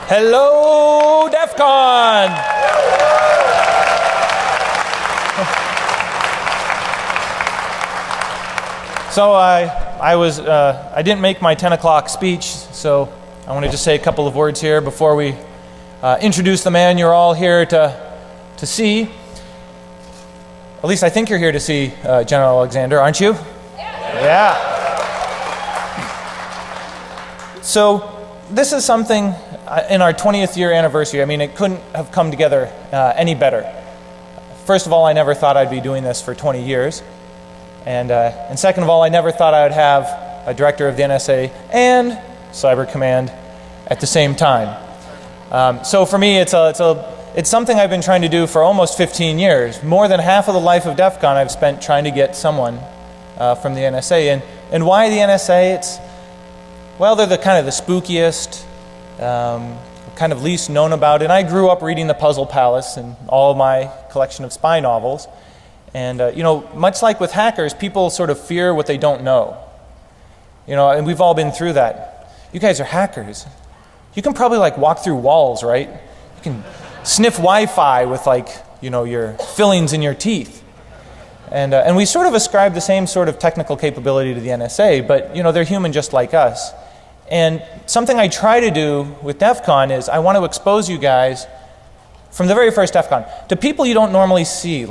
Hello, DEFCON! So I didn't make my 10 o'clock speech, so I want to just say a couple of words here before we introduce the man you're all here to see. At least I think you're here to see General Alexander, aren't you? Yeah. So this is something in our 20th year anniversary. I mean, it couldn't have come together any better. First of all, I never thought I'd be doing this for 20 years. And second of all, I never thought I would have a director of the NSA and Cyber Command at the same time. So for me, it's something I've been trying to do for almost 15 years. More than half of the life of DEFCON I've spent trying to get someone from the NSA. And why the NSA? Well, they're the kind of the spookiest, kind of least known about. And I grew up reading The Puzzle Palace and all of my collection of spy novels. And, much like with hackers, people sort of fear what they don't know. And we've all been through that. You guys are hackers. You can probably, walk through walls, right? You can sniff Wi-Fi with, your fillings in your teeth. And we sort of ascribe the same sort of technical capability to the NSA, but, they're human just like us. And something I try to do with DEFCON is I want to expose you guys from the very first DEFCON to people you don't normally see.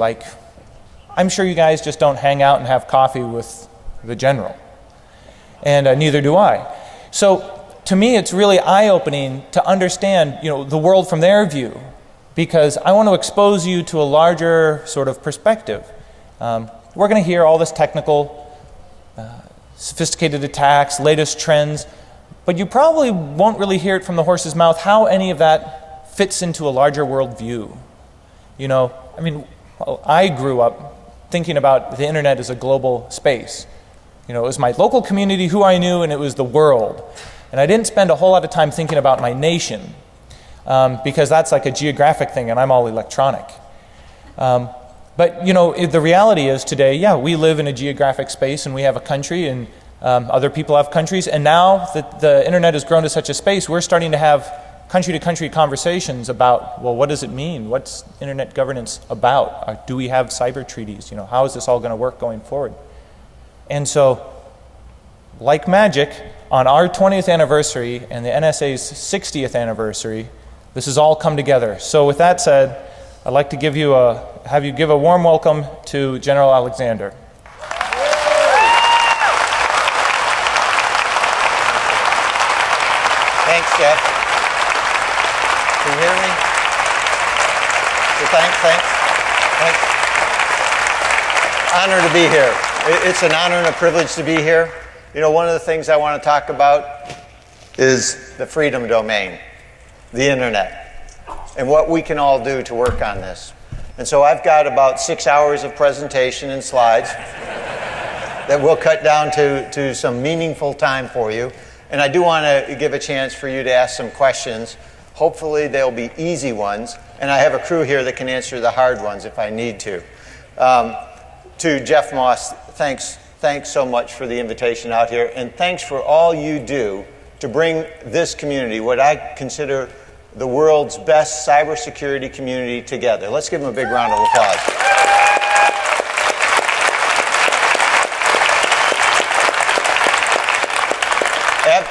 I'm sure you guys just don't hang out and have coffee with the general. And neither do I. So to me, it's really eye-opening to understand, the world from their view, because I want to expose you to a larger sort of perspective. We're going to hear all this technical, sophisticated attacks, latest trends, but you probably won't really hear it from the horse's mouth how any of that fits into a larger world view. I grew up thinking about the internet as a global space. It was my local community, who I knew, and it was the world. And I didn't spend a whole lot of time thinking about my nation, because that's like a geographic thing, and I'm all electronic. But, the reality is today, we live in a geographic space, and we have a country, and other people have countries. And now that the internet has grown to such a space, we're starting to have country-to-country conversations about, well, what does it mean? What's internet governance about? Do we have cyber treaties? How is this all going to work going forward? And so, like magic, on our 20th anniversary and the NSA's 60th anniversary, this has all come together. So with that said, I'd like to have you give a warm welcome to General Alexander. Thanks, Jeff. Can you hear me? So thanks. Honor to be here. It's an honor and a privilege to be here. One of the things I want to talk about is the freedom domain, the internet, and what we can all do to work on this. And so I've got about 6 hours of presentation and slides that we'll cut down to some meaningful time for you. And I do want to give a chance for you to ask some questions. Hopefully they'll be easy ones, and I have a crew here that can answer the hard ones if I need to. To Jeff Moss, thanks so much for the invitation out here, and thanks for all you do to bring this community, what I consider the world's best cybersecurity community, together. Let's give them a big round of applause.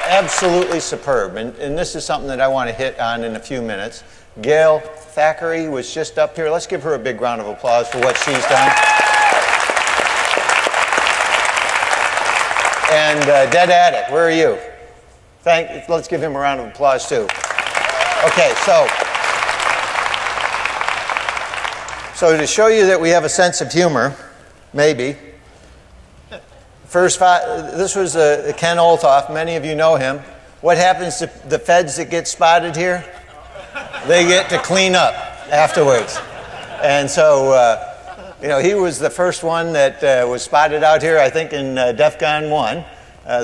Absolutely superb, and this is something that I want to hit on in a few minutes. Gail Thackeray was just up here. Let's give her a big round of applause for what she's done. And Dead Addict, where are you? Let's give him a round of applause too. Okay, so to show you that we have a sense of humor, maybe. This was Ken Olthoff. Many of you know him. What happens to the feds that get spotted here? They get to clean up afterwards. And so, he was the first one that was spotted out here, I think, in DEFCON 1,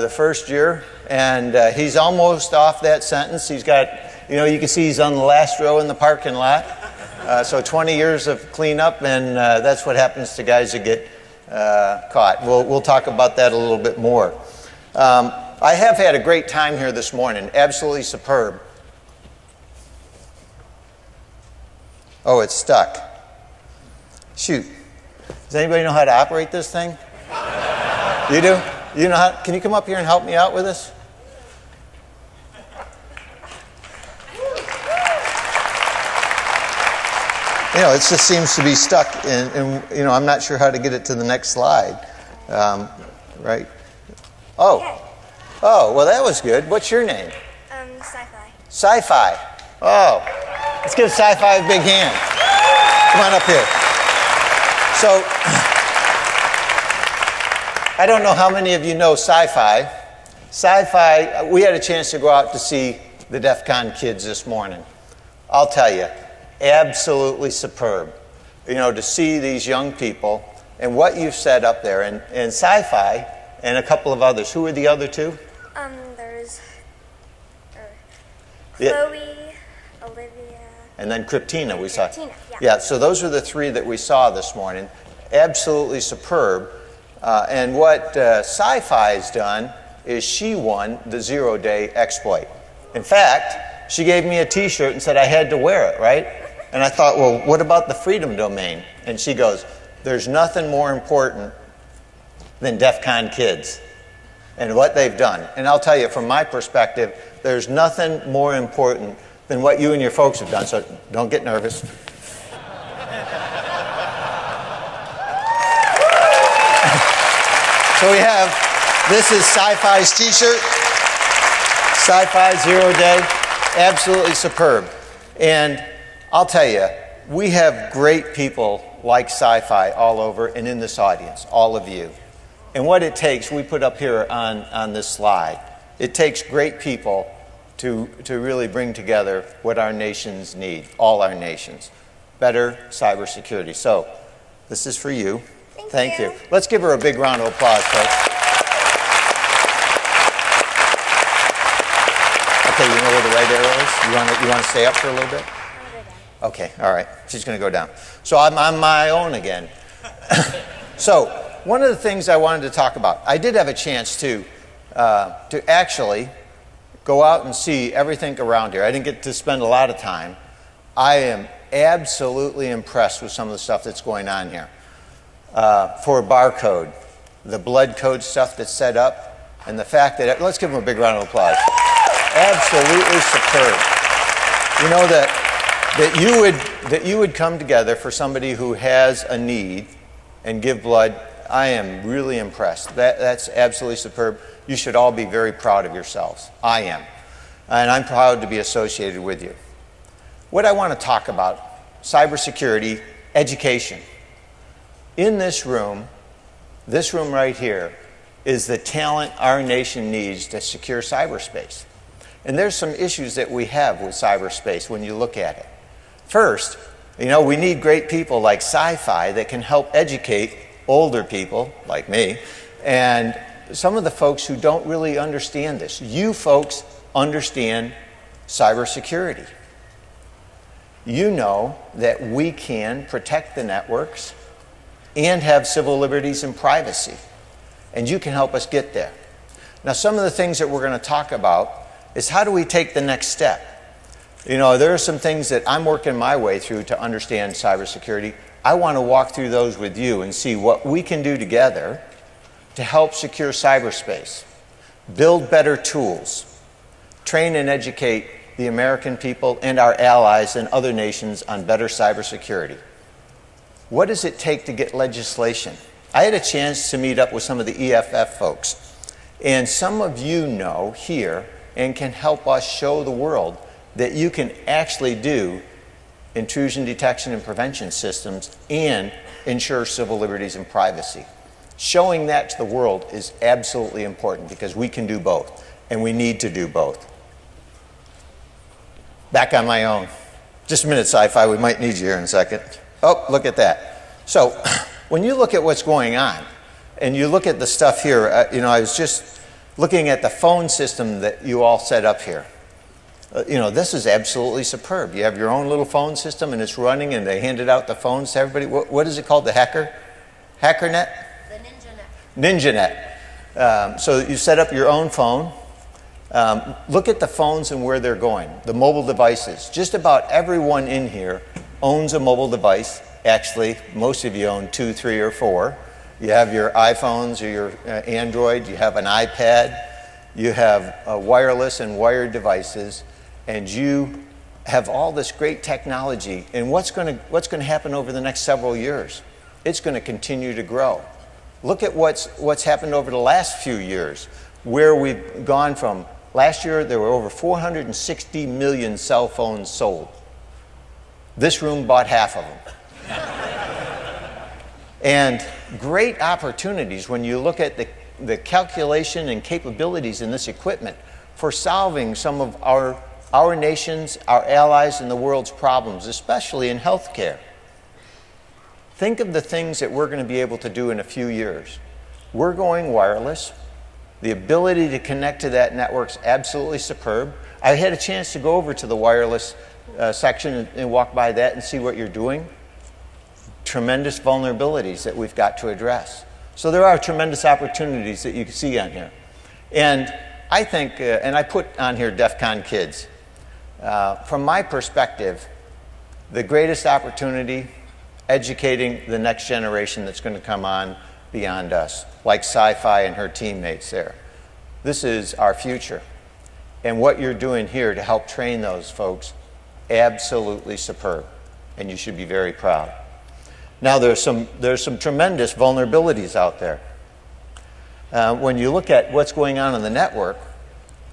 the first year. And he's almost off that sentence. He's got, you can see he's on the last row in the parking lot. So 20 years of cleanup, and that's what happens to guys that get caught. We'll talk about that a little bit more. I have had a great time here this morning, absolutely superb. Oh, it's stuck. Shoot. Does anybody know how to operate this thing? You do? You know how? Can you come up here and help me out with this? You know, it just seems to be stuck, and you know, I'm not sure how to get it to the next slide. Right? Oh, well, that was good. What's your name? Sci-fi. Sci-fi. Oh, let's give Sci-fi a big hand. Come on up here. So, I don't know how many of you know Sci-fi. Sci-fi, we had a chance to go out to see the DEFCON kids this morning. I'll tell you, absolutely superb. You know, to see these young people and what you've set up there, and Sci-fi and a couple of others. Who are the other two? There's Chloe, Olivia, and then Kryptina we saw. Kryptina, yeah. Yeah, so those are the three that we saw this morning. Absolutely superb. And what Sci-Fi has done is she won the 0-day exploit. In fact, she gave me a t-shirt and said I had to wear it, right? And I thought, well, what about the freedom domain? And she goes, there's nothing more important than DEFCON kids and what they've done. And I'll tell you, from my perspective, there's nothing more important than what you and your folks have done, so don't get nervous. So we have, this is Sci-Fi's t-shirt, Sci-Fi 0-day, absolutely superb. And I'll tell you, we have great people like Sci-Fi all over and in this audience, all of you. And what it takes, we put up here on this slide, it takes great people to really bring together what our nations need, all our nations. Better cybersecurity. So, this is for you. Thank you. Let's give her a big round of applause, folks. Okay, you know where the right arrow is? You want to stay up for a little bit? Okay, all right. She's going to go down. So I'm on my own again. So one of the things I wanted to talk about, I did have a chance to actually go out and see everything around here. I didn't get to spend a lot of time. I am absolutely impressed with some of the stuff that's going on here. For barcode, the blood code stuff that's set up, and the fact that, let's give them a big round of applause. Absolutely superb. You know, that you would come together for somebody who has a need and give blood. I am really impressed. That's absolutely superb. You should all be very proud of yourselves. I am. And I'm proud to be associated with you. What I want to talk about, cybersecurity, education. In this room right here, is the talent our nation needs to secure cyberspace. And there's some issues that we have with cyberspace when you look at it. First, you know, we need great people like Sci-Fi that can help educate older people, like me, and some of the folks who don't really understand this. You folks understand cybersecurity. You know that we can protect the networks and have civil liberties and privacy. And you can help us get there. Now, some of the things that we're going to talk about is how do we take the next step? You know, there are some things that I'm working my way through to understand cybersecurity. I want to walk through those with you and see what we can do together to help secure cyberspace, build better tools, train and educate the American people and our allies and other nations on better cybersecurity. What does it take to get legislation? I had a chance to meet up with some of the EFF folks, and some of you know here and can help us show the world that you can actually do intrusion detection and prevention systems and ensure civil liberties and privacy. Showing that to the world is absolutely important because we can do both, and we need to do both. Back on my own. Just a minute, Sci-Fi, we might need you here in a second. Oh, look at that. So, when you look at what's going on, and you look at the stuff here, you know, I was just looking at the phone system that you all set up here. You know, this is absolutely superb. You have your own little phone system, and it's running, and they handed out the phones to everybody. What is it called, the HackerNet? The NinjaNet. So you set up your own phone. Look at the phones and where they're going, the mobile devices. Just about everyone in here owns a mobile device. Actually, most of you own 2, 3, or 4. You have your iPhones or your Android, you have an iPad, you have wireless and wired devices, and you have all this great technology. And what's going to happen over the next several years? It's going to continue to grow. Look at what's happened over the last few years, where we've gone from, last year there were over 460 million cell phones sold. This room bought half of them. And great opportunities when you look at the calculation and capabilities in this equipment for solving some of our nation's, our allies, and the world's problems, especially in healthcare. Think of the things that we're going to be able to do in a few years. We're going wireless. The ability to connect to that network's absolutely superb. I had a chance to go over to the wireless section and walk by that and see what you're doing. Tremendous vulnerabilities that we've got to address. So there are tremendous opportunities that you can see on here. And I think, and I put on here DEFCON kids. From my perspective, the greatest opportunity, educating the next generation that's going to come on beyond us, like Sci-Fi and her teammates there. This is our future. And what you're doing here to help train those folks, absolutely superb. And you should be very proud. Now there's some tremendous vulnerabilities out there. When you look at what's going on the network,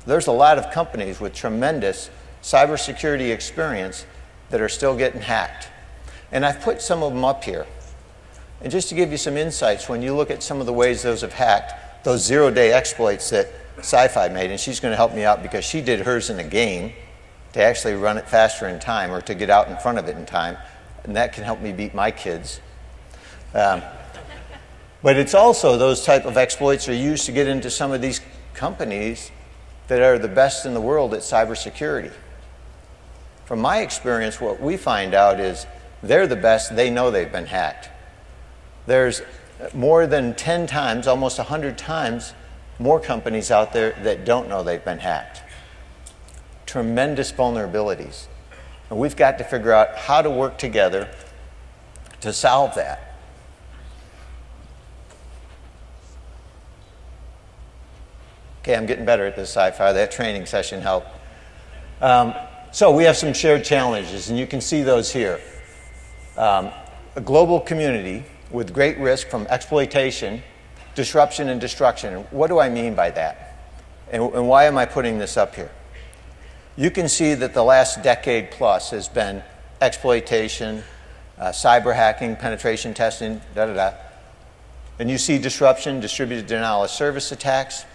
there's a lot of companies with tremendous cybersecurity experience that are still getting hacked. And I've put some of them up here. And just to give you some insights, when you look at some of the ways those have hacked, those zero-day exploits that Sci-Fi made, and she's going to help me out because she did hers in a game to actually run it faster in time or to get out in front of it in time. And that can help me beat my kids. But it's also those type of exploits are used to get into some of these companies that are the best in the world at cybersecurity. From my experience, what we find out is they're the best, they know they've been hacked. There's more than 10 times, almost 100 times, more companies out there that don't know they've been hacked. Tremendous vulnerabilities. And we've got to figure out how to work together to solve that. Okay, I'm getting better at this Sci-Fi. That training session helped. So we have some shared challenges, and you can see those here. A global community with great risk from exploitation, disruption, and destruction. What do I mean by that? And why am I putting this up here? You can see that the last decade plus has been exploitation, cyber hacking, penetration testing, And you see disruption, distributed denial of service attacks,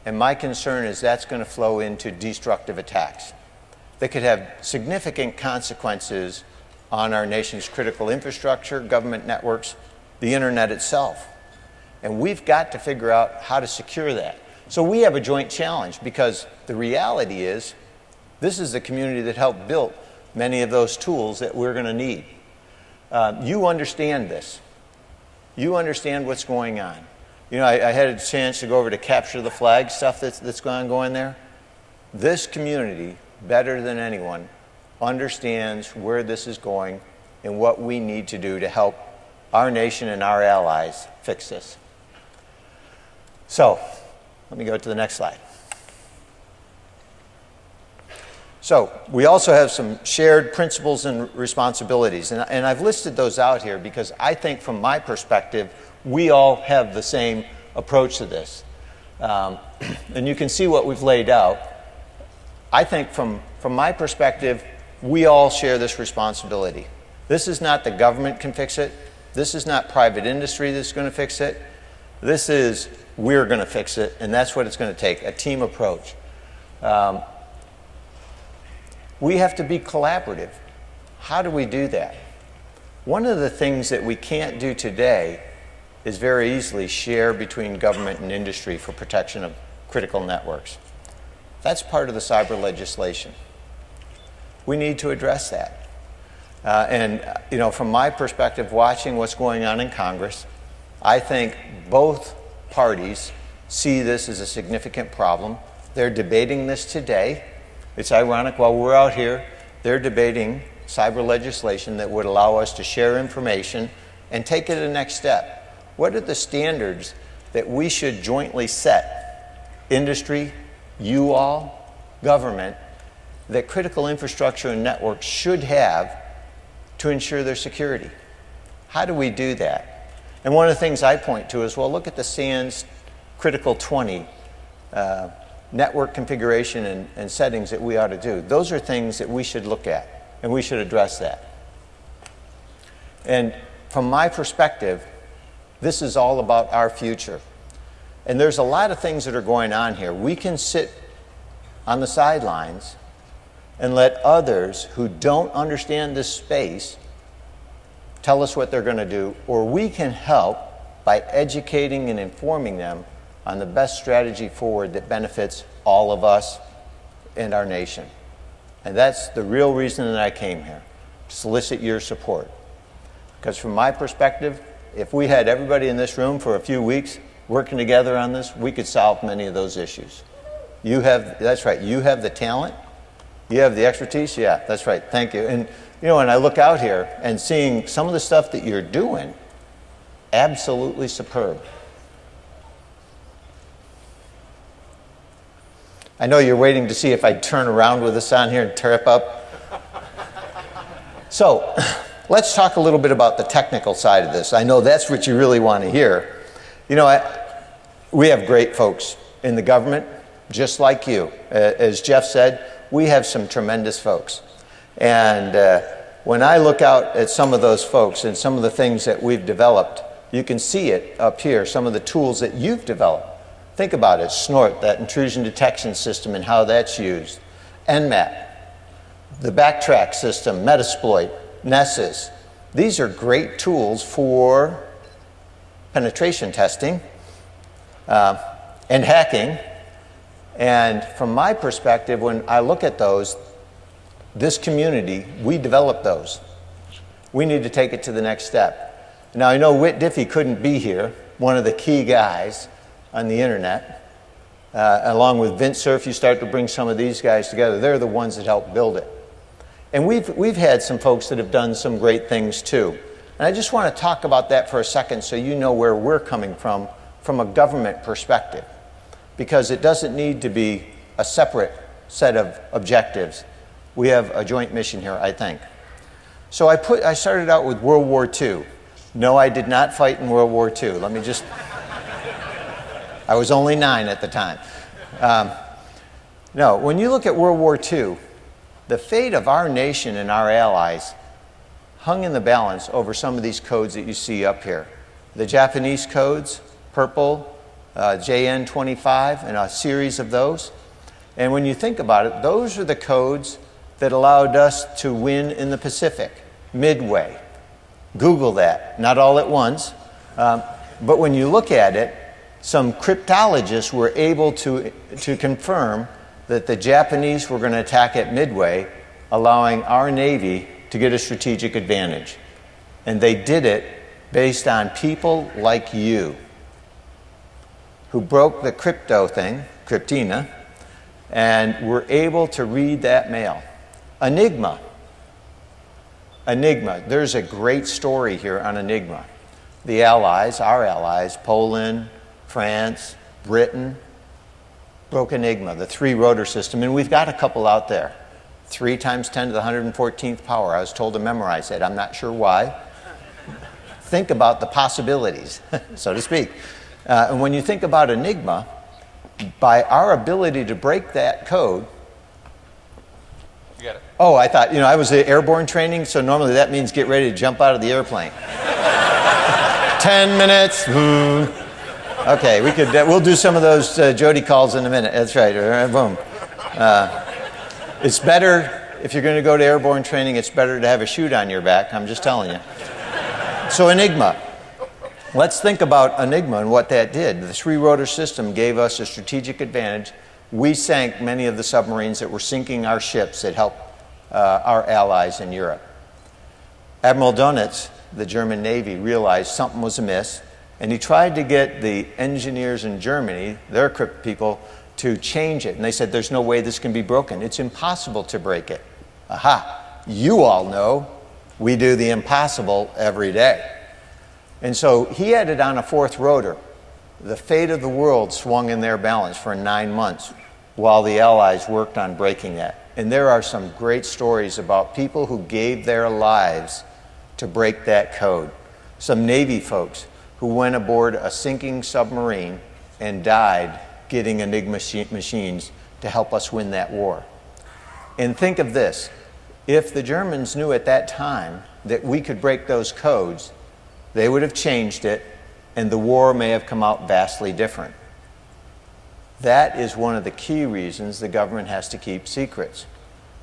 and my concern is that's going to flow into destructive attacks that could have significant consequences on our nation's critical infrastructure, government networks, the internet itself. And we've got to figure out how to secure that. So we have a joint challenge because the reality is this is the community that helped build many of those tools that we're going to need. You understand this. You understand what's going on. You know, I had a chance to go over to capture the flag stuff that's going on there. This community, better than anyone, understands where this is going and what we need to do to help our nation and our allies fix this. So, let me go to the next slide. So, we also have some shared principles and responsibilities, and I've listed those out here because I think from my perspective, we all have the same approach to this. And you can see what we've laid out. I think from my perspective, we all share this responsibility. This is not the government can fix it. This is not private industry that's going to fix it. This is we're going to fix it, and that's what it's going to take, a team approach. We have to be collaborative. How do we do that? One of the things that we can't do today is very easily share between government and industry for protection of critical networks. That's part of the cyber legislation. We need to address that. And you know, from my perspective, watching what's going on in Congress, I think both parties see this as a significant problem. They're debating this today. It's ironic, while we're out here they're debating cyber legislation that would allow us to share information and take it to the next step. What are the standards that we should jointly set? Industry, you all, government, that critical infrastructure and networks should have to ensure their security. How do we do that? And one of the things I point to is, well, look at the SANS Critical 20 network configuration and settings that we ought to do. Those are things that we should look at, and we should address that. And from my perspective, this is all about our future. And there's a lot of things that are going on here. We can sit on the sidelines and let others who don't understand this space tell us what they're going to do, or we can help by educating and informing them on the best strategy forward that benefits all of us and our nation. And that's the real reason that I came here, to solicit your support. Because from my perspective, if we had everybody in this room for a few weeks working together on this, we could solve many of those issues. That's right, you have the talent, you have the expertise, yeah, that's right, thank you. And you know, when I look out here and seeing some of the stuff that you're doing, absolutely superb. I know you're waiting to see if I'd turn around with this on here and trip up. So, let's talk a little bit about the technical side of this. I know that's what you really want to hear. You know, we have great folks in the government, just like you. As Jeff said, we have some tremendous folks. And when I look out at some of those folks and some of the things that we've developed, you can see it up here, some of the tools that you've developed. Think about it, SNORT, that intrusion detection system and how that's used. NMAP, the backtrack system, Metasploit, Nessus. These are great tools for penetration testing and hacking. And from my perspective, when I look at those, this community, we developed those. We need to take it to the next step. Now, I know Whit Diffie couldn't be here, one of the key guys on the internet. Along with Vint Cerf, you start to bring some of these guys together. They're the ones that helped build it. And we've had some folks that have done some great things too. And I just want to talk about that for a second so you know where we're coming from a government perspective. Because it doesn't need to be a separate set of objectives. We have a joint mission here, I think. So I started out with World War II. No, I did not fight in World War II. Let me just... I was only 9 at the time. No, when you look at World War II, the fate of our nation and our allies hung in the balance over some of these codes that you see up here. The Japanese codes, purple, JN25, and a series of those. And when you think about it, those are the codes that allowed us to win in the Pacific, Midway. Google that, not all at once. But when you look at it, some cryptologists were able to confirm that the Japanese were going to attack at Midway, allowing our Navy to get a strategic advantage. And they did it based on people like you who broke the crypto thing, Cryptina, and were able to read that mail. Enigma. There's a great story here on Enigma. The Allies, our allies, Poland, France, Britain, broke Enigma, the 3-rotor system, and we've got a couple out there. 3 times 10 to the 114th power. I was told to memorize that. I'm not sure why. Think about the possibilities, so to speak. And when you think about Enigma, by our ability to break that code... You got it. Oh, I thought, I was at airborne training, so normally that means get ready to jump out of the airplane. 10 minutes. Okay, we'll do some of those Jody calls in a minute. That's right. Boom. It's better, if you're going to go to airborne training, it's better to have a chute on your back. I'm just telling you. So Enigma. Let's think about Enigma and what that did. The 3-rotor system gave us a strategic advantage. We sank many of the submarines that were sinking our ships that helped our allies in Europe. Admiral Dönitz, the German Navy, realized something was amiss, and he tried to get the engineers in Germany, their crypt people, to change it. And they said, there's no way this can be broken. It's impossible to break it. Aha, you all know we do the impossible every day. And so he had it on a fourth rotor. The fate of the world swung in their balance for 9 months while the Allies worked on breaking that. And there are some great stories about people who gave their lives to break that code. Some Navy folks who went aboard a sinking submarine and died getting Enigma machines to help us win that war. And think of this, if the Germans knew at that time that we could break those codes, they would have changed it, and the war may have come out vastly different. That is one of the key reasons the government has to keep secrets.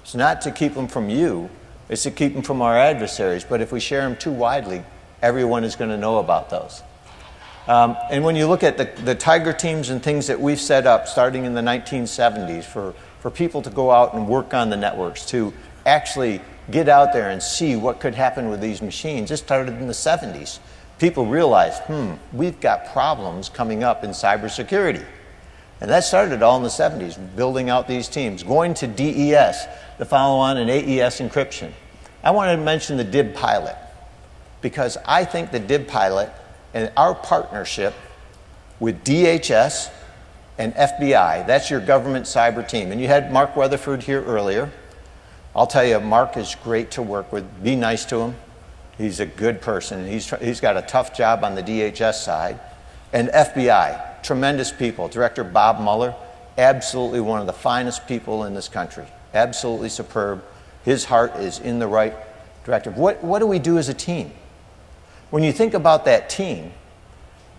It's not to keep them from you, it's to keep them from our adversaries, but if we share them too widely, everyone is going to know about those. And when you look at the Tiger teams and things that we've set up starting in the 1970s for people to go out and work on the networks, to actually get out there and see what could happen with these machines, it started in the 70s. People realized, we've got problems coming up in cybersecurity. And that started all in the 70s, building out these teams, going to DES, the follow-on, and AES encryption. I wanted to mention the DIB pilot, because I think the DIB pilot and our partnership with DHS and FBI, that's your government cyber team. And you had Mark Weatherford here earlier. I'll tell you, Mark is great to work with. Be nice to him. He's a good person. He's got a tough job on the DHS side. And FBI, tremendous people. Director Bob Mueller, absolutely one of the finest people in this country. Absolutely superb. His heart is in the right direction. What do we do as a team? When you think about that team,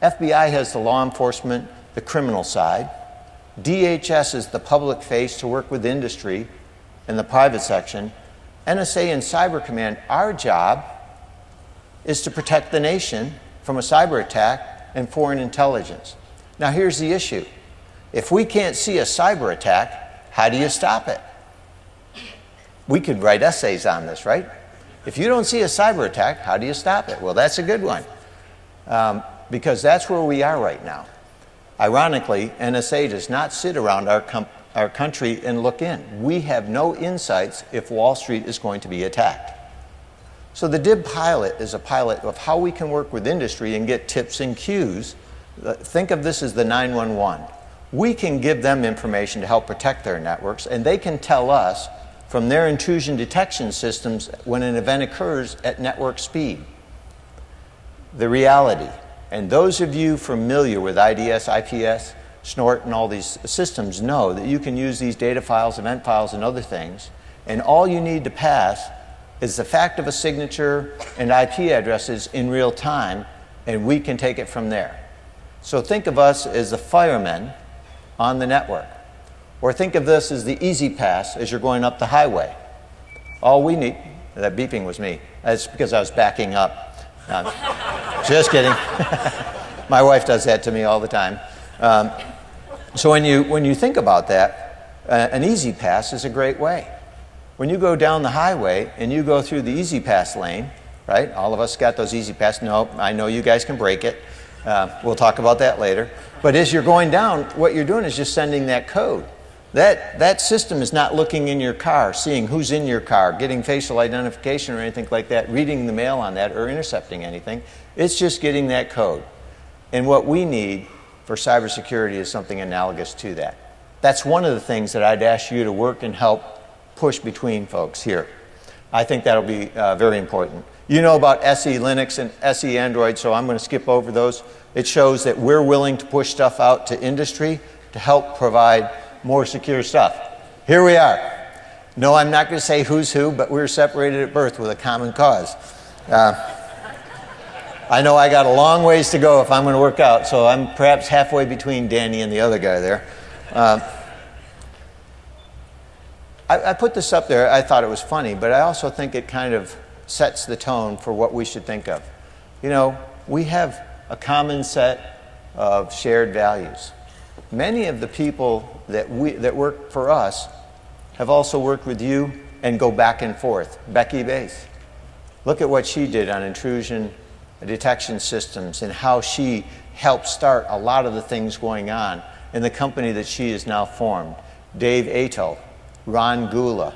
FBI has the law enforcement, the criminal side. DHS is the public face to work with industry and the private section. NSA and Cyber Command, our job is to protect the nation from a cyber attack and foreign intelligence. Now here's the issue. If we can't see a cyber attack, how do you stop it? We could write essays on this, right? If you don't see a cyber attack, how do you stop it? Well, that's a good one, because that's where we are right now. Ironically, NSA does not sit around our country and look in. We have no insights if Wall Street is going to be attacked. So the DIB pilot is a pilot of how we can work with industry and get tips and cues. Think of this as the 911. We can give them information to help protect their networks, and they can tell us from their intrusion detection systems when an event occurs at network speed. The reality, and those of you familiar with IDS, IPS, SNORT, and all these systems know that you can use these data files, event files, and other things, and all you need to pass is the fact of a signature and IP addresses in real time, and we can take it from there. So think of us as the firemen on the network. Or think of this as the easy pass as you're going up the highway. All we need, that beeping was me. That's because I was backing up. Just kidding. My wife does that to me all the time. So when you think about that, an easy pass is a great way. When you go down the highway and you go through the easy pass lane, right? All of us got those easy pass. No, I know you guys can break it. We'll talk about that later. But as you're going down, what you're doing is just sending that code. That system is not looking in your car, seeing who's in your car, getting facial identification or anything like that, reading the mail on that, or intercepting anything. It's just getting that code. And what we need for cybersecurity is something analogous to that. That's one of the things that I'd ask you to work and help push between folks here. I think that'll be very important. You know about SE Linux and SE Android, so I'm going to skip over those. It shows that we're willing to push stuff out to industry to help provide more secure stuff. Here we are. No, I'm not going to say who's who, but we were separated at birth with a common cause. I know I got a long ways to go if I'm going to work out, so I'm perhaps halfway between Danny and the other guy there. I put this up there. I thought it was funny, but I also think it kind of sets the tone for what we should think of. You know, we have a common set of shared values. Many of the people that work for us have also worked with you and go back and forth. Becky Bass. Look at what she did on intrusion detection systems and how she helped start a lot of the things going on in the company that she has now formed. Dave Ato, Ron Gula,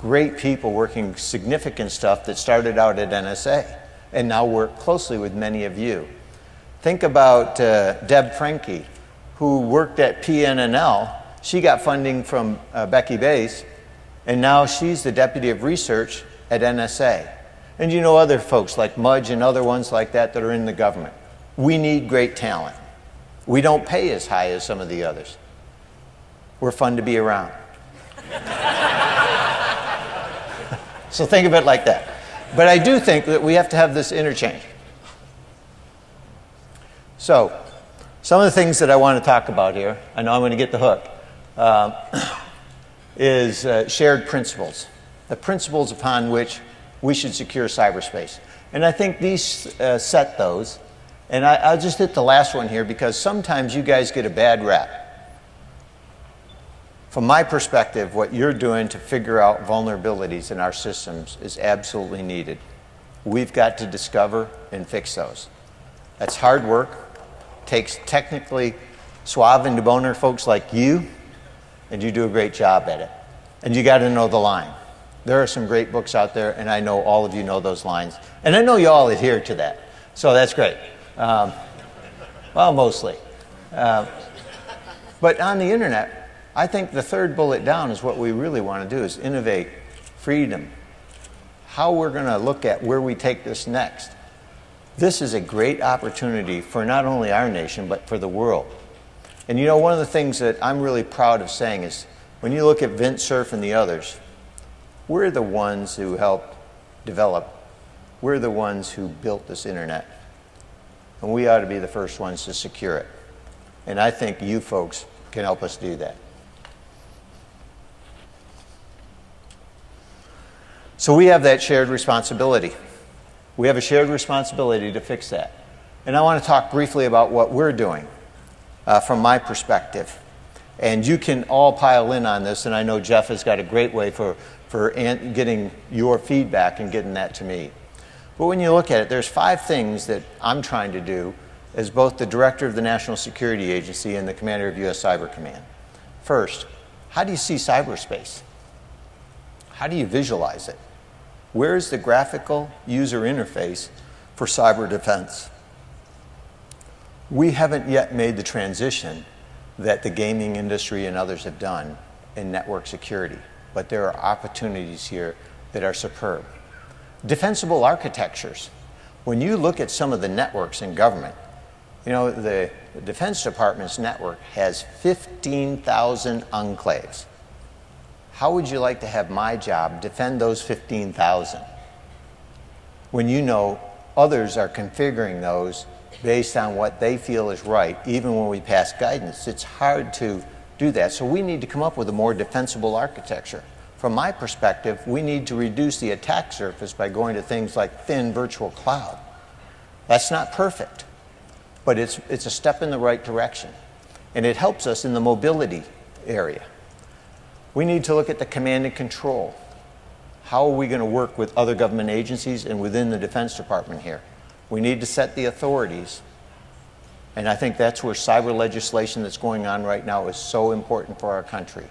great people working significant stuff that started out at NSA and now work closely with many of you. Think about Deb Franke, who worked at PNNL. She got funding from Becky Bass, and now she's the Deputy of Research at NSA. And you know other folks like Mudge and other ones like that that are in the government. We need great talent. We don't pay as high as some of the others. We're fun to be around. So think of it like that. But I do think that we have to have this interchange. So, some of the things that I want to talk about here, I know I'm going to get the hook, is shared principles. The principles upon which we should secure cyberspace. And I think these set those. And I'll just hit the last one here because sometimes you guys get a bad rap. From my perspective, what you're doing to figure out vulnerabilities in our systems is absolutely needed. We've got to discover and fix those. That's hard work. Takes technically suave and debonair folks like you, and you do a great job at it. And you got to know the line. There are some great books out there, and I know all of you know those lines. And I know you all adhere to that. So that's great. Well, mostly. But on the internet, I think the third bullet down is what we really want to do is innovate, freedom, how we're going to look at where we take this next. This is a great opportunity for not only our nation, but for the world. And you know, one of the things that I'm really proud of saying is, when you look at Vint Cerf and the others, we're the ones who helped develop, we're the ones who built this internet. And we ought to be the first ones to secure it. And I think you folks can help us do that. So we have that shared responsibility. We have a shared responsibility to fix that. And I want to talk briefly about what we're doing from my perspective. And you can all pile in on this, and I know Jeff has got a great way for getting your feedback and getting that to me. But when you look at it, there's 5 things that I'm trying to do as both the director of the National Security Agency and the commander of U.S. Cyber Command. First, how do you see cyberspace? How do you visualize it? Where's the graphical user interface for cyber defense? We haven't yet made the transition that the gaming industry and others have done in network security, but there are opportunities here that are superb. Defensible architectures. When you look at some of the networks in government, you know, the Defense Department's network has 15,000 enclaves. How would you like to have my job defend those 15,000 when you know others are configuring those based on what they feel is right, even when we pass guidance? It's hard to do that. So we need to come up with a more defensible architecture. From my perspective, we need to reduce the attack surface by going to things like thin virtual cloud. That's not perfect, but it's a step in the right direction. And it helps us in the mobility area. We need to look at the command and control. How are we going to work with other government agencies and within the Defense Department here? We need to set the authorities. And I think that's where cyber legislation that's going on right now is so important for our country,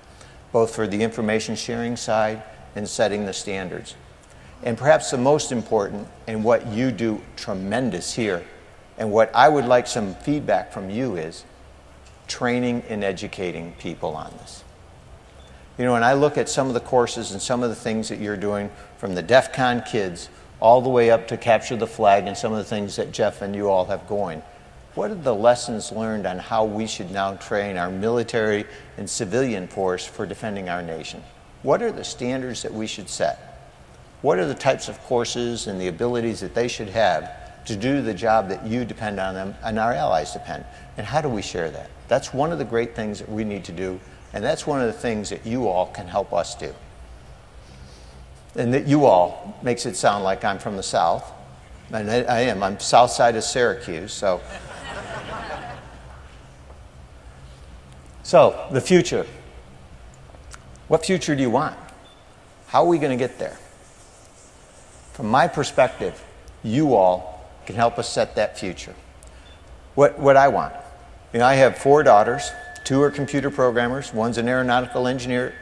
both for the information sharing side and setting the standards. And perhaps the most important, and what you do tremendous here, and what I would like some feedback from you is training and educating people on this. You know, when I look at some of the courses and some of the things that you're doing, from the DEFCON kids all the way up to capture the flag and some of the things that Jeff and you all have going, what are the lessons learned on how we should now train our military and civilian force for defending our nation? What are the standards that we should set? What are the types of courses and the abilities that they should have to do the job that you depend on them and our allies depend? And how do we share that? That's one of the great things that we need to do. And that's one of the things that you all can help us do. And that you all makes it sound like I'm from the South. And I am. I'm south side of Syracuse. So the future. What future do you want? How are we going to get there? From my perspective, you all can help us set that future. What I want. You know, I have 4 daughters. 2 are computer programmers, one's an aeronautical engineer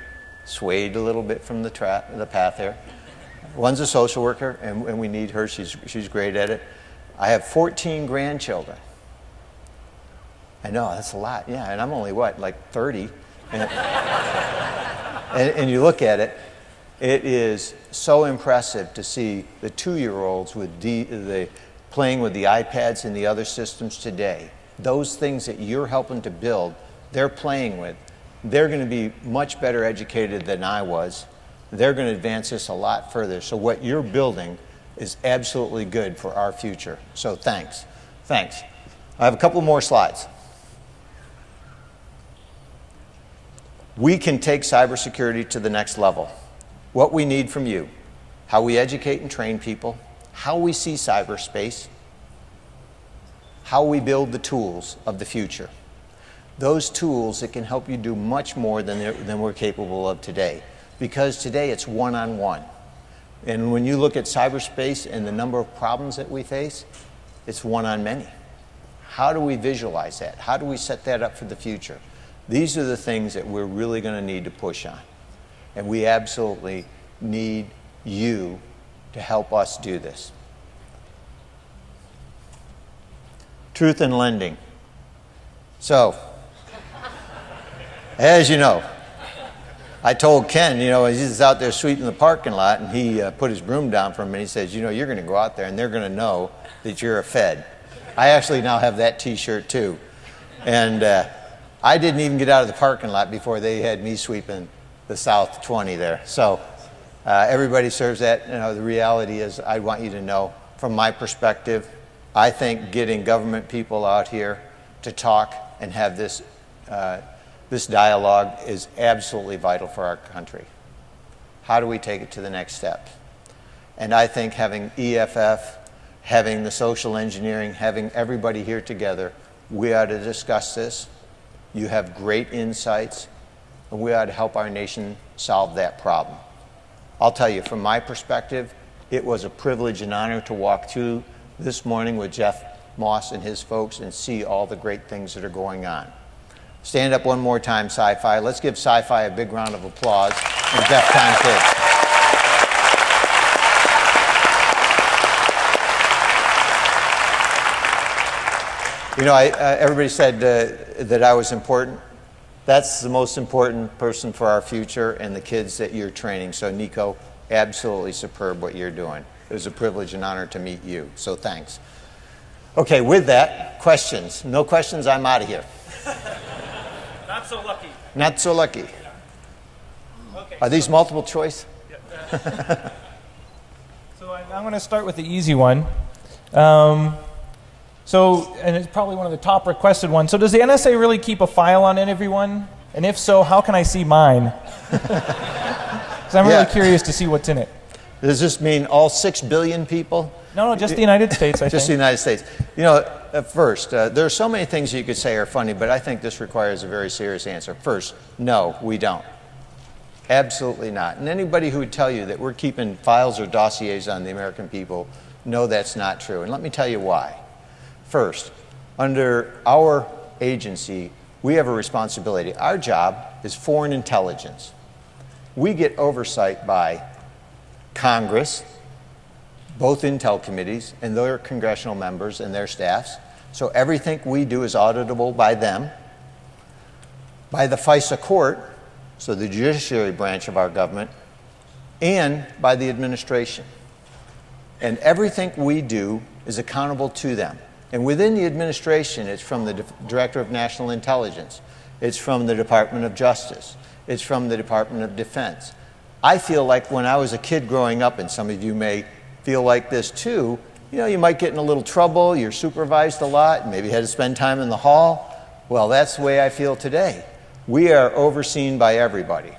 swayed a little bit from the path here. One's a social worker, and we need her. She's great at it. I have 14 grandchildren. I know, that's a lot. Yeah, and I'm only, what, like 30? And you look at it, it is so impressive to see the 2-year-olds with playing with the iPads and the other systems today. Those things that you're helping to build, they're playing with. They're going to be much better educated than I was. They're going to advance this a lot further. So what you're building is absolutely good for our future. So thanks. Thanks. I have a couple more slides. We can take cybersecurity to the next level. What we need from you, how we educate and train people, how we see cyberspace, how we build the tools of the future. Those tools that can help you do much more than we're capable of today. Because today it's one-on-one. And when you look at cyberspace and the number of problems that we face, it's one-on-many. How do we visualize that? How do we set that up for the future? These are the things that we're really going to need to push on. And we absolutely need you to help us do this. Truth in lending. So, as you know, I told Ken, he's out there sweeping the parking lot, and he put his broom down for him, and he says, you're going to go out there, and they're going to know that you're a Fed. I actually now have that T-shirt, too. And I didn't even get out of the parking lot before they had me sweeping the South 20 there. So everybody serves that. The reality is, I want you to know, from my perspective, I think getting government people out here to talk and have this dialogue is absolutely vital for our country. How do we take it to the next step? And I think having EFF, having the social engineering, having everybody here together, we ought to discuss this. You have great insights, and we ought to help our nation solve that problem. I'll tell you, from my perspective, it was a privilege and honor to walk through this morning with Jeff Moss and his folks and see all the great things that are going on. Stand up one more time, Sci-Fi. Let's give Sci-Fi a big round of applause and DEFCON kids. Everybody said that I was important. That's the most important person for our future and the kids that you're training. So, Nico, absolutely superb what you're doing. It was a privilege and honor to meet you. So, thanks. Okay, with that, questions. No questions, I'm out of here. Not so lucky. Not so lucky. Okay, Are these multiple choice? Yeah. So I'm going to start with the easy one. And it's probably one of the top requested ones. So does the NSA really keep a file on everyone? And if so, how can I see mine? Because I'm really curious to see what's in it. Does this mean all 6 billion people? No, just the United States, I think. Just the United States. First, there are so many things you could say are funny, but I think this requires a very serious answer. First, no, we don't. Absolutely not. And anybody who would tell you that we're keeping files or dossiers on the American people, no, that's not true. And let me tell you why. First, under our agency, we have a responsibility. Our job is foreign intelligence. We get oversight by Congress, both intel committees and their congressional members and their staffs. So everything we do is auditable by them, by the FISA court, so the judiciary branch of our government, and by the administration. And everything we do is accountable to them. And within the administration, it's from the Director of National Intelligence. It's from the Department of Justice. It's from the Department of Defense. I feel like when I was a kid growing up, and some of you may feel like this too, you might get in a little trouble, you're supervised a lot, maybe had to spend time in the hall. Well, that's the way I feel today. We are overseen by everybody.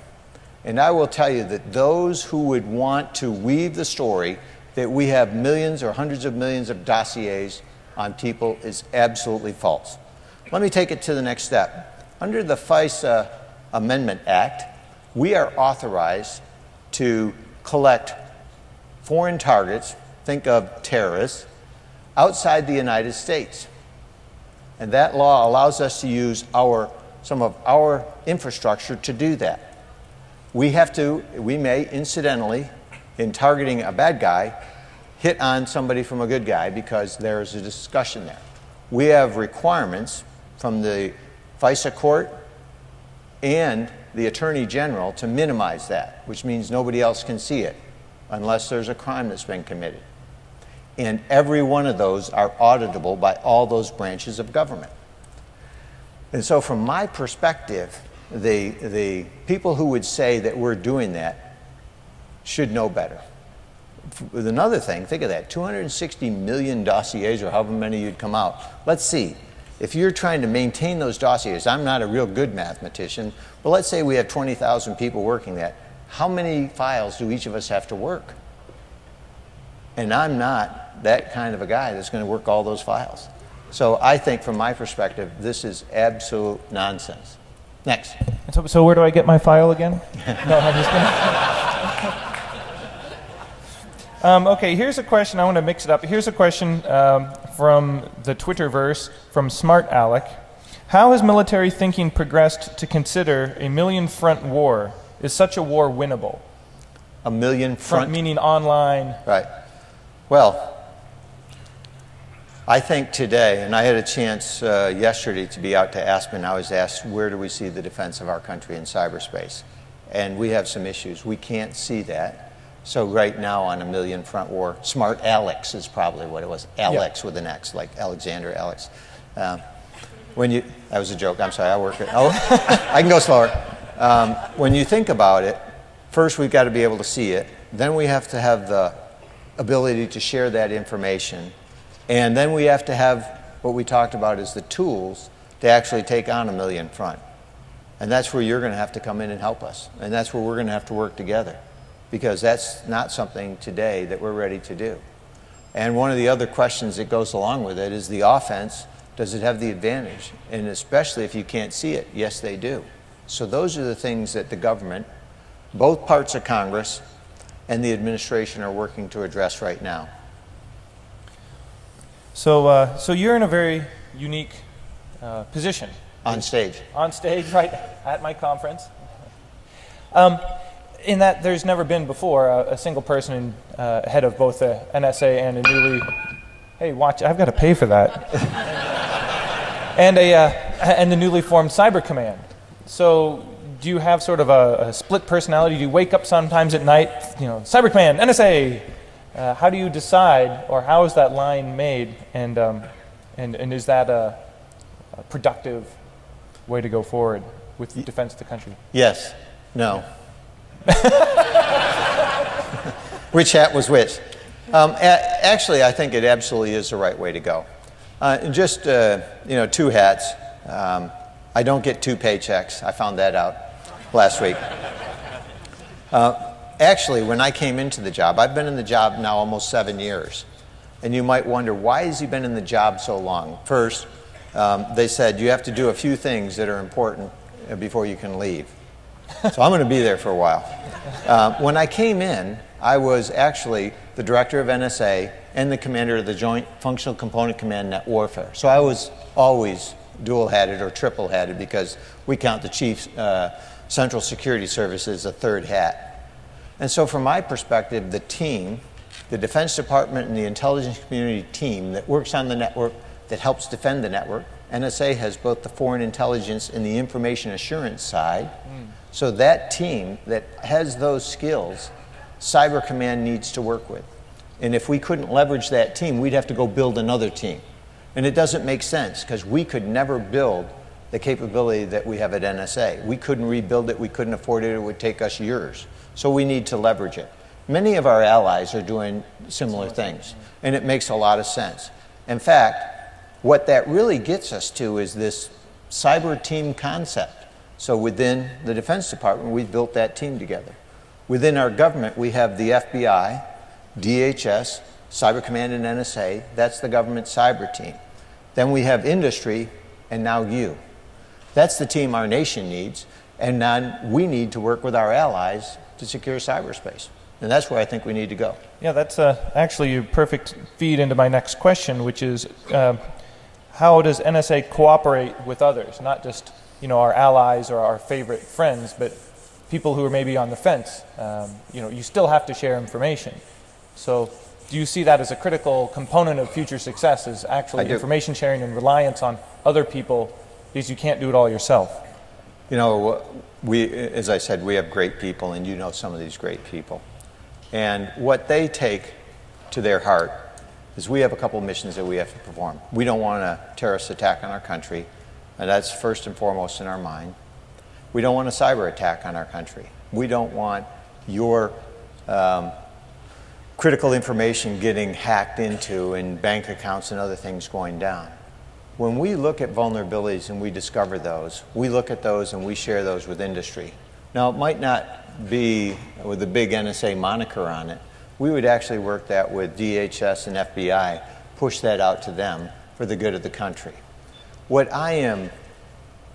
And I will tell you that those who would want to weave the story that we have millions or hundreds of millions of dossiers on people is absolutely false. Let me take it to the next step. Under the FISA Amendment Act, we are authorized to collect foreign targets, think of terrorists, outside the United States. And that law allows us to use some of our infrastructure to do that. we may incidentally, in targeting a bad guy, hit on somebody from a good guy because there's a discussion there. We have requirements from the FISA court and the Attorney General to minimize that, which means nobody else can see it unless there's a crime that's been committed. And every one of those are auditable by all those branches of government. And so from my perspective, the people who would say that we're doing that should know better. With another thing, think of that, 260 million dossiers or however many you'd come out. Let's see, if you're trying to maintain those dossiers, I'm not a real good mathematician, but let's say we have 20,000 people working that. How many files do each of us have to work? And I'm not that kind of a guy that's going to work all those files. So I think from my perspective, this is absolute nonsense. Next. So where do I get my file again? No, I'm just kidding. Okay, here's a question. I want to mix it up. Here's a question from the Twitterverse from Smart Alec. How has military thinking progressed to consider a million-front war? Is such a war winnable? A million front? Meaning online. Right. Well, I think today, and I had a chance yesterday to be out to Aspen, I was asked, where do we see the defense of our country in cyberspace? And we have some issues. We can't see that. So right now on a million front war, Smart Alex is probably what it was. Alex with an X, like Alexander Alex. That was a joke, I'm sorry, I can go slower. When you think about it, first we've got to be able to see it. Then we have to have the ability to share that information. And then we have to have what we talked about as the tools to actually take on a million front. And that's where you're going to have to come in and help us. And that's where we're going to have to work together. Because that's not something today that we're ready to do. And one of the other questions that goes along with it is the offense, does it have the advantage? And especially if you can't see it, yes they do. So those are the things that the government, both parts of Congress and the administration are working to address right now. So you're in a very unique position. On stage. On stage, right, at my conference. In that there's never been before a single person head of both the NSA and a newly, hey, watch, I've got to pay for that, and the newly formed Cyber Command. So do you have sort of a split personality? Do you wake up sometimes at night, Cyber Command, NSA? How do you decide, or how is that line made, and is that a productive way to go forward with the defense of the country? Yes. No. Which hat was which? Actually, I think it absolutely is the right way to go. Just two hats. I don't get two paychecks. I found that out last week. Actually, when I came into the job, I've been in the job now almost 7 years. And you might wonder, why has he been in the job so long? First, they said you have to do a few things that are important before you can leave. So I'm going to be there for a while. When I came in, I was actually the director of NSA and the commander of the Joint Functional Component Command Net Warfare. So I was always dual-hatted or triple-hatted because we count the Chief Central Security Service as a third hat. And so from my perspective, the team, the Defense Department and the intelligence community team that works on the network, that helps defend the network, NSA has both the foreign intelligence and the information assurance side. So that team that has those skills, Cyber Command needs to work with. And if we couldn't leverage that team, we'd have to go build another team. And it doesn't make sense because we could never build the capability that we have at NSA. We couldn't rebuild it, we couldn't afford it, it would take us years. So we need to leverage it. Many of our allies are doing similar things, and it makes a lot of sense. In fact, what that really gets us to is this cyber team concept. So within the Defense Department, we've built that team together. Within our government, we have the FBI, DHS, Cyber Command and NSA. That's the government cyber team. Then we have industry, and now you. That's the team our nation needs, and now we need to work with our allies to secure cyberspace. And that's where I think we need to go. Yeah, that's actually a perfect feed into my next question, which is how does NSA cooperate with others, not just our allies or our favorite friends, but people who are maybe on the fence. You still have to share information. So do you see that as a critical component of future success, is actually information sharing and reliance on other people, because you can't do it all yourself? As I said, we have great people, and you know some of these great people. And what they take to their heart is we have a couple of missions that we have to perform. We don't want a terrorist attack on our country, and that's first and foremost in our mind. We don't want a cyber attack on our country. We don't want your critical information getting hacked into and bank accounts and other things going down. When we look at vulnerabilities and we discover those, we look at those and we share those with industry. Now, it might not be with a big NSA moniker on it. We would actually work that with DHS and FBI, push that out to them for the good of the country. What I am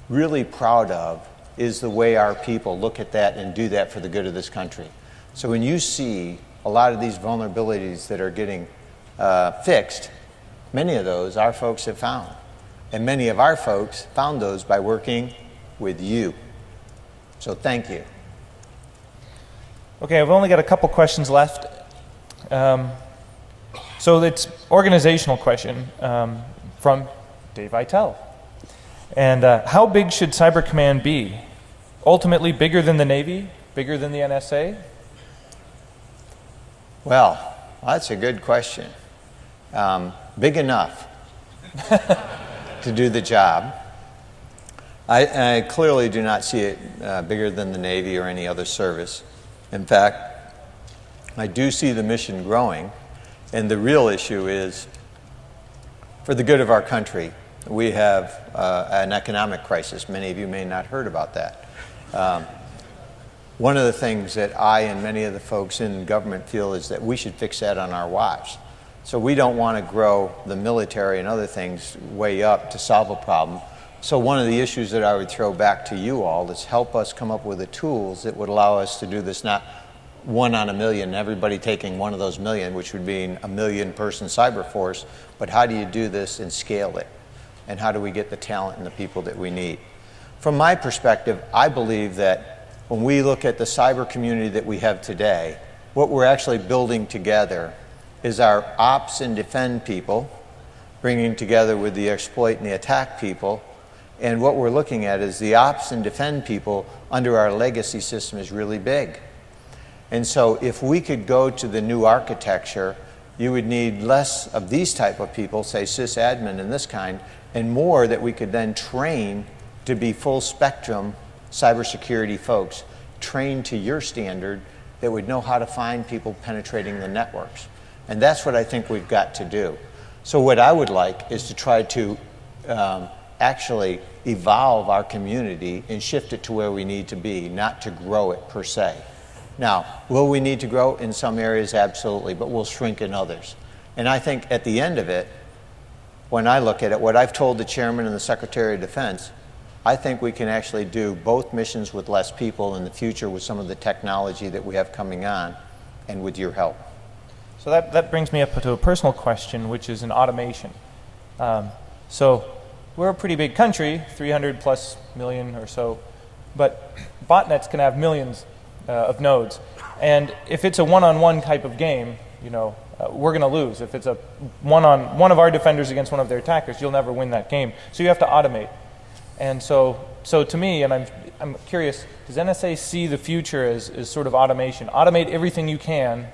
really proud of is the way our people look at that and do that for the good of this country. So when you see a lot of these vulnerabilities that are getting fixed, many of those our folks have found. And many of our folks found those by working with you. So thank you. Okay, I've only got a couple questions left. So it's organizational question from Dave Vitale. And how big should Cyber Command be? Ultimately bigger than the Navy? Bigger than the NSA? Well, that's a good question. Big enough to do the job. I clearly do not see it bigger than the Navy or any other service. In fact, I do see the mission growing, and the real issue is, for the good of our country, we have an economic crisis. Many of you may not have heard about that. One of the things that I and many of the folks in government feel is that we should fix that on our watch. So we don't want to grow the military and other things way up to solve a problem. So one of the issues that I would throw back to you all is help us come up with the tools that would allow us to do this, not 1 on a million, everybody taking one of those million, which would be a million-person cyber force, but how do you do this and scale it? And how do we get the talent and the people that we need? From my perspective, I believe that when we look at the cyber community that we have today, what we're actually building together is our ops and defend people, bringing together with the exploit and the attack people. And what we're looking at is the ops and defend people under our legacy system is really big. And so if we could go to the new architecture, you would need less of these type of people, say sysadmin and this kind, and more that we could then train to be full spectrum cybersecurity folks, trained to your standard, that would know how to find people penetrating the networks. And that's what I think we've got to do. So what I would like is to try to actually evolve our community and shift it to where we need to be, not to grow it per se. Now, will we need to grow in some areas? Absolutely, but we'll shrink in others. And I think at the end of it, when I look at it, what I've told the chairman and the Secretary of Defense, I think we can actually do both missions with less people in the future with some of the technology that we have coming on and with your help. So that brings me up to a personal question, which is in automation. So we're a pretty big country, 300 plus million or so, but botnets can have millions of nodes. And if it's a one-on-one type of game, we're going to lose. If it's a one of our defenders against one of their attackers, you'll never win that game. So you have to automate. And so to me, and I'm curious, does NSA see the future as sort of automation? Automate everything you can,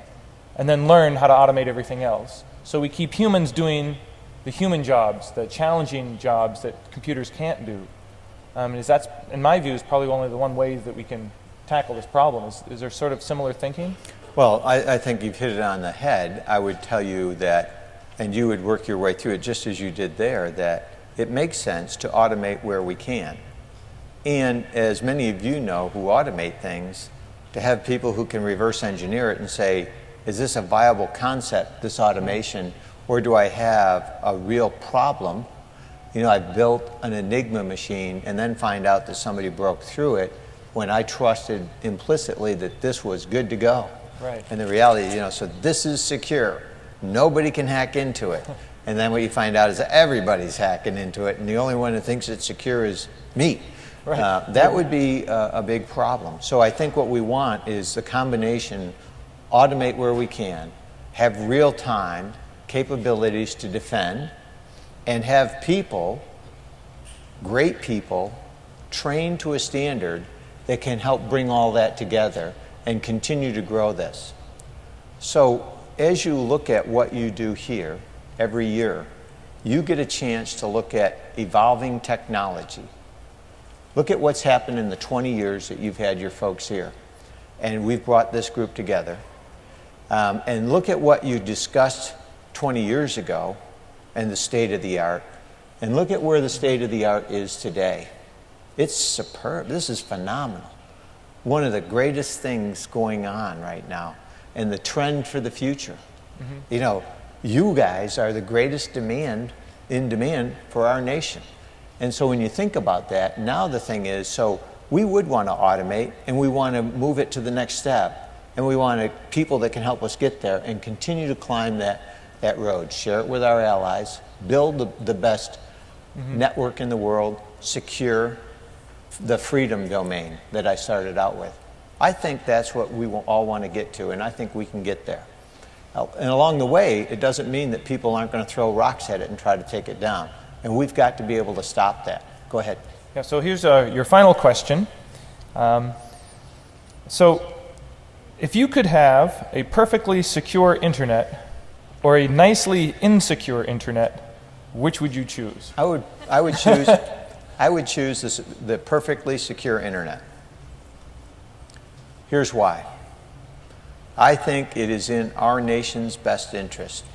and then learn how to automate everything else. So we keep humans doing the human jobs, the challenging jobs that computers can't do. That's, in my view, is probably only the one way that we can tackle this problem. Is there sort of similar thinking? Well, I think you've hit it on the head. I would tell you that, and you would work your way through it just as you did there, that it makes sense to automate where we can. And as many of you know who automate things, to have people who can reverse engineer it and say, is this a viable concept, this automation, or do I have a real problem? I built an Enigma machine and then find out that somebody broke through it when I trusted implicitly that this was good to go. Right. And the reality, so this is secure. Nobody can hack into it. And then what you find out is that everybody's hacking into it, and the only one who thinks it's secure is me. Right. That would be a big problem. So I think what we want is the combination, automate where we can, have real-time capabilities to defend, and have people, great people, trained to a standard that can help bring all that together and continue to grow this. So as you look at what you do here every year, you get a chance to look at evolving technology. Look at what's happened in the 20 years that you've had your folks here. And we've brought this group together. And look at what you discussed 20 years ago and the state of the art. And look at where the state of the art is today. It's superb. This is phenomenal. One of the greatest things going on right now, and the trend for the future. Mm-hmm. You know, you guys are the greatest in demand for our nation. And so when you think about that, now the thing is, so we would want to automate, and we want to move it to the next step, and we want people that can help us get there and continue to climb that road, share it with our allies, build the best network in the world, secure the freedom domain that I started out with. I think that's what we all want to get to, and I think we can get there. And along the way, it doesn't mean that people aren't going to throw rocks at it and try to take it down. And we've got to be able to stop that. Go ahead. Yeah, so here's your final question. So if you could have a perfectly secure internet or a nicely insecure internet, which would you choose? I would choose the perfectly secure internet. Here's why. I think it is in our nation's best interest.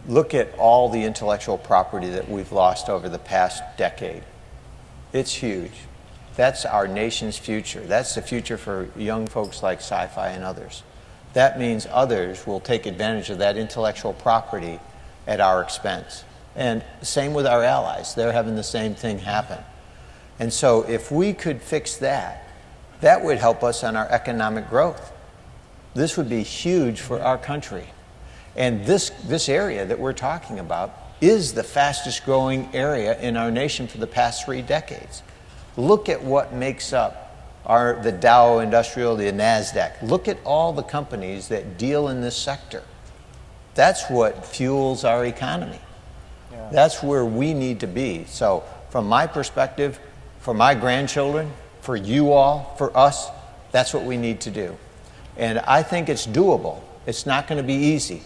Look at all the intellectual property that we've lost over the past decade. It's huge. That's our nation's future. That's the future for young folks like Sci-Fi and others. That means others will take advantage of that intellectual property at our expense. And same with our allies. They're having the same thing happen. And so if we could fix that, that would help us on our economic growth. This would be huge for our country. And this area that we're talking about is the fastest growing area in our nation for the past 3 decades. Look at what makes up the Dow Industrial, the NASDAQ. Look at all the companies that deal in this sector. That's what fuels our economy. Yeah. That's where we need to be. So from my perspective, for my grandchildren, for you all, for us, that's what we need to do. And I think it's doable. It's not going to be easy.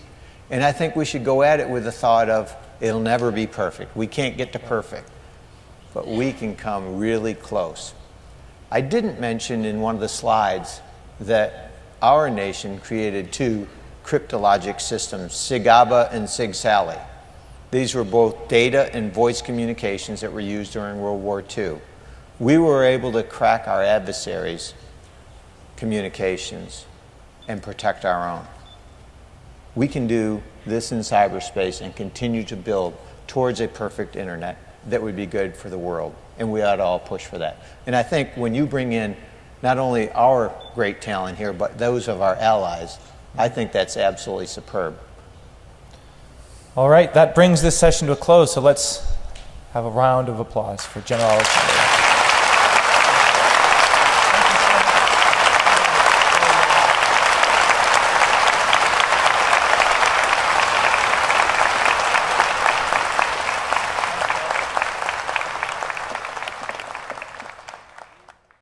And I think we should go at it with the thought of, it'll never be perfect. We can't get to perfect, but we can come really close. I didn't mention in one of the slides that our nation created 2 cryptologic systems, SIG-ABA and SIG-SALI. These were both data and voice communications that were used during World War II. We were able to crack our adversaries' communications and protect our own. We can do this in cyberspace and continue to build towards a perfect internet that would be good for the world. And we ought to all push for that. And I think when you bring in not only our great talent here, but those of our allies, I think that's absolutely superb. All right, that brings this session to a close, so let's have a round of applause for General Alexander.